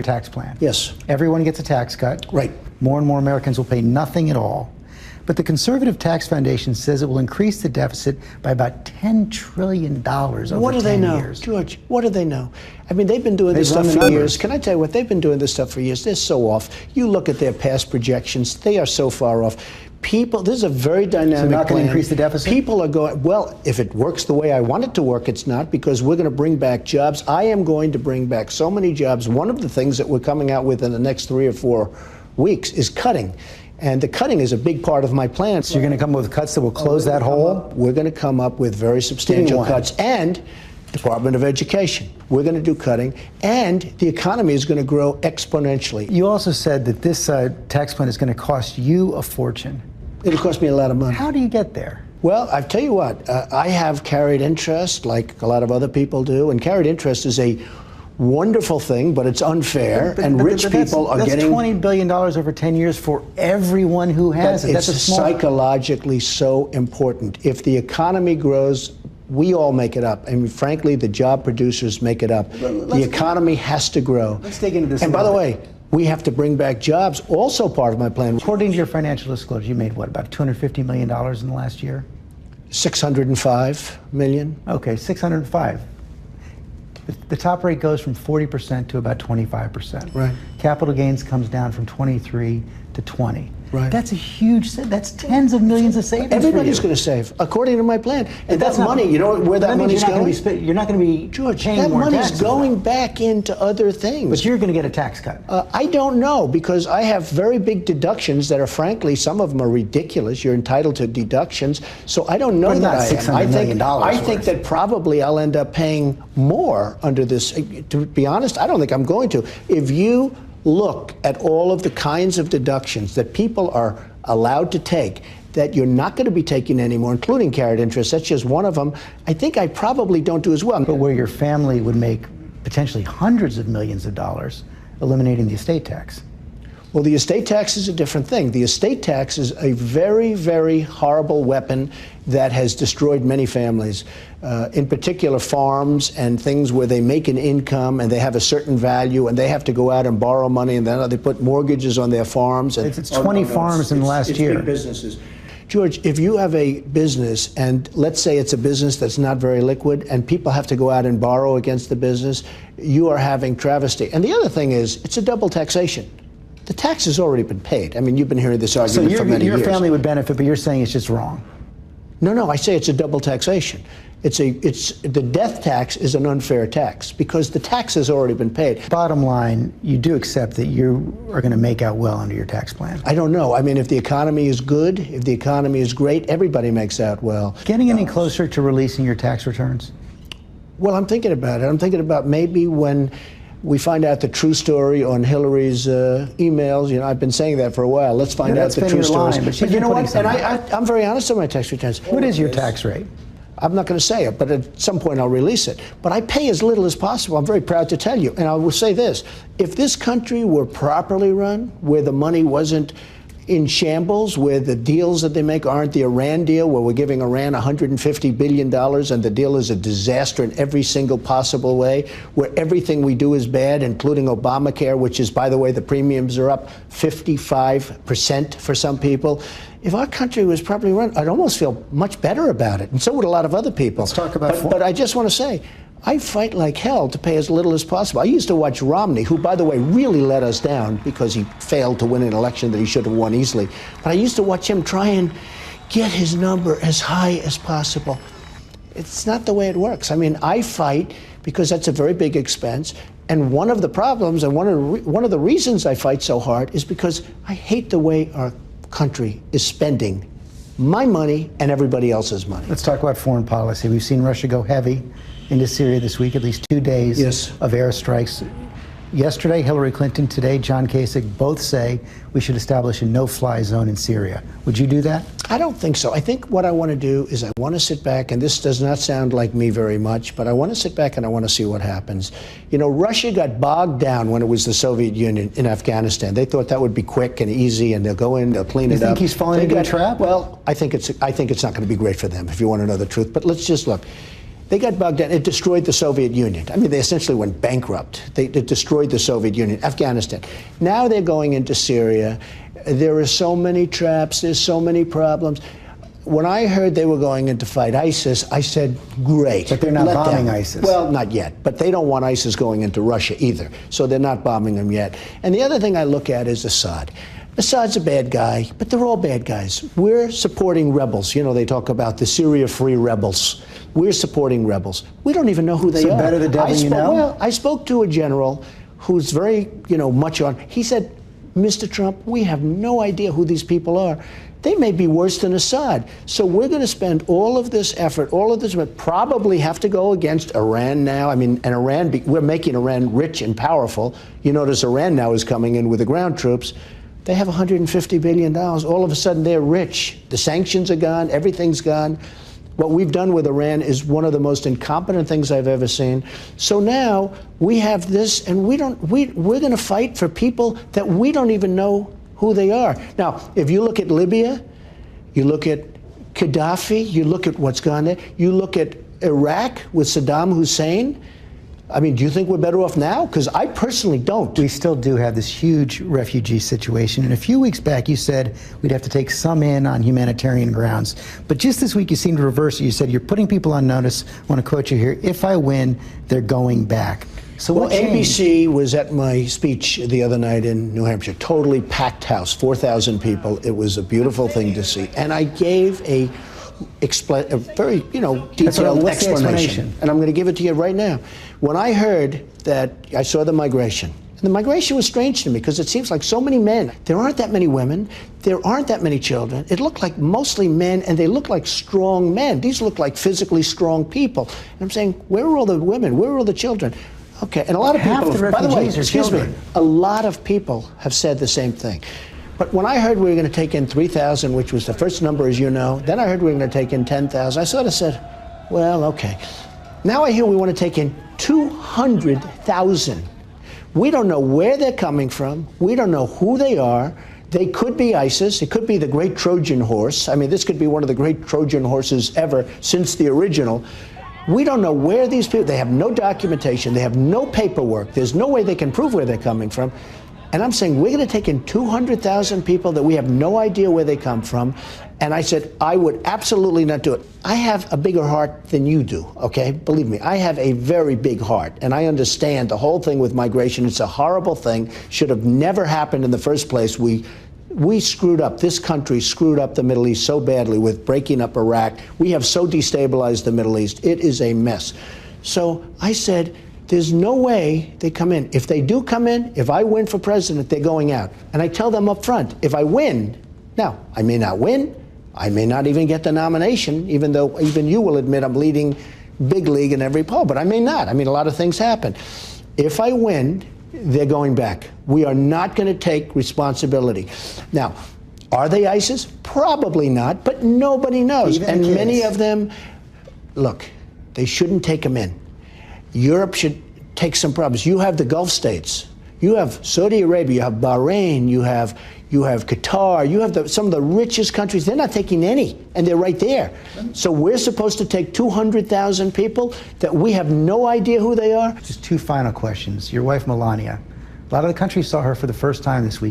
your tax plan. Yes. Everyone gets a tax cut. Right. More and more Americans will pay nothing at all. But the Conservative Tax Foundation says it will increase the deficit by about $10 trillion over 10 years. What do they know, George? What do they know? I mean, they've been doing this stuff for years. Can I tell you what? They've been doing this stuff for years. They're so off. You look at their past projections. They are so far off. People, this is a very dynamic plan. So not going to increase the deficit? People are going, well, if it works the way I want it to work, it's not, because we're going to bring back jobs. I am going to bring back so many jobs. One of the things that we're coming out with in the next 3 or 4 weeks is cutting. And the cutting is a big part of my plan. So you're going to come up with cuts that will close that hole? We're going to come up with very substantial cuts. And Department of Education, we're going to do cutting. And the economy is going to grow exponentially. You also said that this tax plan is going to cost you a fortune. It'll cost me a lot of money. How do you get there? Well, I tell you what, I have carried interest like a lot of other people do. And carried interest is a wonderful thing, but it's unfair, and rich people are getting... That's $20 billion over 10 years for everyone who has it. That's psychologically so important. If the economy grows, we all make it up. I mean, frankly, the job producers make it up. The economy has to grow. Let's dig into this. And by the way, we have to bring back jobs, also part of my plan. According to your financial disclosure, you made, what, about $250 million in the last year? 605 million. Okay, 605. The top rate goes from 40% to about 25%. Right. Capital gains comes down from 23 to 20. Right. That's a huge, that's tens of millions of savings. Everybody's going to save, according to my plan. And that's money, you know where that money's going? You're not going to be, George, paying that more money's taxes. going back into other things. But you're going to get a tax cut. I don't know, because I have very big deductions that are, frankly, some of them are ridiculous. You're entitled to deductions, so I don't know that I am. I think that probably I'll end up paying more under this. To be honest, I don't think I'm going to. If you look at all of the kinds of deductions that people are allowed to take that you're not going to be taking anymore, including carried interest, that's just one of them, I think I probably don't do as well. But where your family would make potentially hundreds of millions of dollars eliminating the estate tax. Well, the estate tax is a different thing. The estate tax is a very, very horrible weapon that has destroyed many families, in particular farms and things where they make an income and they have a certain value and they have to go out and borrow money, and then they put mortgages on their farms. And it's 20 farms in the last year. Big businesses. George, if you have a business, and let's say it's a business that's not very liquid, and people have to go out and borrow against the business, you are having travesty. And the other thing is, it's a double taxation. The tax has already been paid. I mean, you've been hearing this argument for many years. So your family would benefit, but you're saying it's just wrong. No, I say it's a double taxation. The death tax is an unfair tax because the tax has already been paid. Bottom line, you do accept that you are going to make out well under your tax plan. I don't know. I mean, if the economy is good, if the economy is great, everybody makes out well. Getting any closer to releasing your tax returns? Well, I'm thinking about it. I'm thinking about maybe when we find out the true story on Hillary's emails. You know, I've been saying that for a while. Let's find out the true story. But you know what? And I'm very honest on my tax returns. What is your tax rate? I'm not going to say it, but at some point I'll release it. But I pay as little as possible. I'm very proud to tell you. And I will say this. If this country were properly run, where the money wasn't in shambles, where the deals that they make aren't the Iran deal, where we're giving Iran $150 billion and the deal is a disaster in every single possible way, where everything we do is bad, including Obamacare, which is, by the way, the premiums are up 55% for some people. If our country was properly run, I'd almost feel much better about it. And so would a lot of other people. Let's talk about but I just want to say, I fight like hell to pay as little as possible. I used to watch Romney, who, by the way, really let us down because he failed to win an election that he should have won easily. But I used to watch him try and get his number as high as possible. It's not the way it works. I mean, I fight because that's a very big expense. And one of the problems and one of the reasons I fight so hard is because I hate the way our country is spending my money and everybody else's money. Let's talk about foreign policy. We've seen Russia go heavy into Syria this week, at least 2 days of airstrikes. Yesterday, Hillary Clinton, today, John Kasich, both say we should establish a no-fly zone in Syria. Would you do that? I don't think so. I think what I want to do is I want to sit back, and this does not sound like me very much, but I want to sit back and I want to see what happens. You know, Russia got bogged down when it was the Soviet Union in Afghanistan. They thought that would be quick and easy, and they'll go in, they'll clean it up. You think he's falling into a trap? Well, I think it's not going to be great for them, if you want to know the truth. But let's just look. They got bogged down. It destroyed the Soviet Union. I mean, they essentially went bankrupt. It destroyed the Soviet Union, Afghanistan. Now they're going into Syria. There are so many traps. There's so many problems. When I heard they were going in to fight ISIS, I said, great. But they're not bombing ISIS. Well, not yet. But they don't want ISIS going into Russia either. So they're not bombing them yet. And the other thing I look at is Assad. Assad's a bad guy, but they're all bad guys. We're supporting rebels. You know, they talk about the Syria Free Rebels. We're supporting rebels. We don't even know who they are. So better the devil you know? Well, I spoke to a general who's very, much on. He said, Mr. Trump, we have no idea who these people are. They may be worse than Assad. So we're going to spend all of this effort, all of this, but probably have to go against Iran now. I mean, and we're making Iran rich and powerful. You notice Iran now is coming in with the ground troops. They have $150 billion. All of a sudden, they're rich. The sanctions are gone. Everything's gone. What we've done with Iran is one of the most incompetent things I've ever seen. So now we have this, and we're going to fight for people that we don't even know who they are. Now, if you look at Libya, you look at Gaddafi, you look at what's gone there, you look at Iraq with Saddam Hussein. I mean, do you think we're better off now? Because I personally don't. We still do have this huge refugee situation. And a few weeks back, you said we'd have to take some in on humanitarian grounds. But just this week, you seemed to reverse it. You said you're putting people on notice. I want to quote you here. If I win, they're going back. So well, what changed? ABC was at my speech the other night in New Hampshire. Totally packed house, 4,000 people. It was a beautiful thing to see. And I gave a very, detailed explanation. And I'm going to give it to you right now. When I heard that, I saw the migration. And the migration was strange to me because it seems like so many men. There aren't that many women. There aren't that many children. It looked like mostly men, and they look like strong men. These look like physically strong people. And I'm saying, where are all the women? Where are all the children? Okay, and a lot of people, by the way, excuse me, a lot of people have said the same thing. But when I heard we were going to take in 3,000, which was the first number, as you know, then I heard we were going to take in 10,000. I sort of said, well, okay. Now I hear we want to take in 200,000. We don't know where they're coming from. We don't know who they are. They could be ISIS. It could be the great Trojan horse. I mean, this could be one of the great Trojan horses ever since the original. We don't know where these people, they have no documentation. They have no paperwork. There's no way they can prove where they're coming from. And I'm saying we're going to take in 200,000 people that we have no idea where they come from. And I said, I would absolutely not do it. I have a bigger heart than you do, okay? Believe me, I have a very big heart. And I understand the whole thing with migration. It's a horrible thing. Should have never happened in the first place. We screwed up. This country screwed up the Middle East so badly with breaking up Iraq. We have so destabilized the Middle East. It is a mess. So I said, there's no way they come in. If they do come in, if I win for president, they're going out. And I tell them up front, if I win, now, I may not win. I may not even get the nomination, even though even you will admit I'm leading big league in every poll, but I may not. I mean, a lot of things happen. If I win, they're going back. We are not going to take responsibility. Now, are they ISIS? Probably not, but nobody knows. Even and the kids. Many of them, look, they shouldn't take them in. Europe should take some problems. You have the Gulf states. You have Saudi Arabia, you have Bahrain, you have Qatar, you have some of the richest countries. They're not taking any, and they're right there. So we're supposed to take 200,000 people that we have no idea who they are? Just two final questions. Your wife, Melania. A lot of the country saw her for the first time this week.